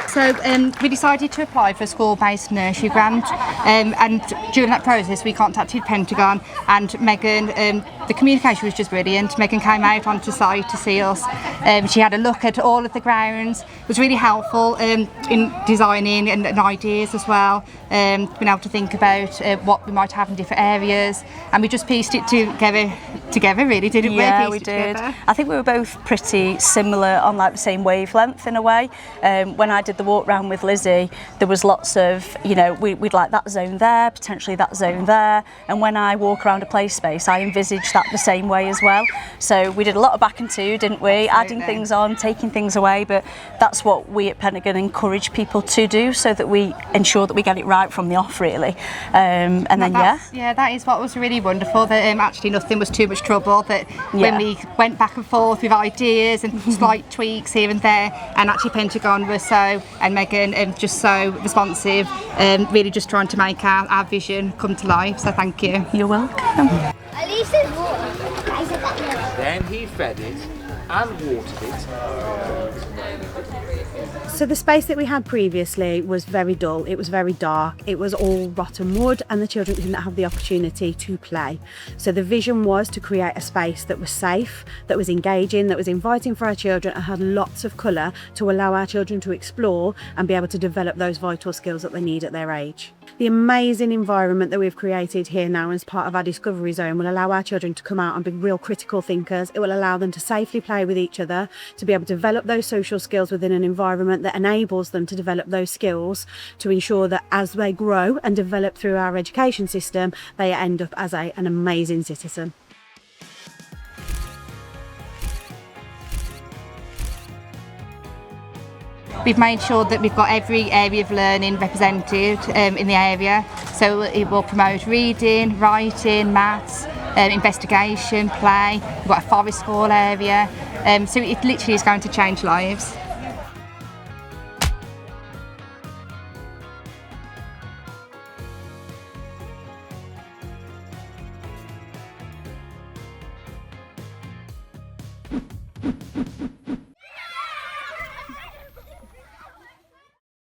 So we decided to apply for a school-based nursery grant, and during that process we contacted Pentagon, and Megan, the communication was just brilliant. Megan came out onto site to see us. She had a look at all of the grounds. It was really helpful in designing and ideas as well, being able to think about what we might have in different areas, and we just pieced it together really, didn't we? Yeah, we did. I think we were both pretty similar on like the same wavelength in a way. When I did the walk round with Lizzie, there was lots of, we'd like that zone there, potentially that zone there, and when I walk around a play space I envisaged that the same way as well. So we did a lot of back and two, didn't we? Absolutely. Adding things on, taking things away, but that's what we at Pentagon encourage people to do, so that we ensure that we get it right from the off really. That is what was really wonderful, that actually nothing was too much trouble, that when we went back and forth with ideas and slight tweaks here and there, and actually Pentagon was and Megan just so responsive, really just trying to make our vision come to life, so thank you. You're welcome. At least there's water. Then he fed it and watered it. So the space that we had previously was very dull, it was very dark, it was all rotten wood, and the children didn't have the opportunity to play. So the vision was to create a space that was safe, that was engaging, that was inviting for our children, and had lots of colour to allow our children to explore and be able to develop those vital skills that they need at their age. The amazing environment that we've created here now as part of our discovery zone will allow our children to come out and be real critical thinkers. It will allow them to safely play with each other, to be able to develop those social skills within an environment that enables them to develop those skills, to ensure that as they grow and develop through our education system, they end up as an amazing citizen. We've made sure that we've got every area of learning represented in the area, so it will promote reading, writing, maths, investigation, play. We've got a forest school area, so it literally is going to change lives.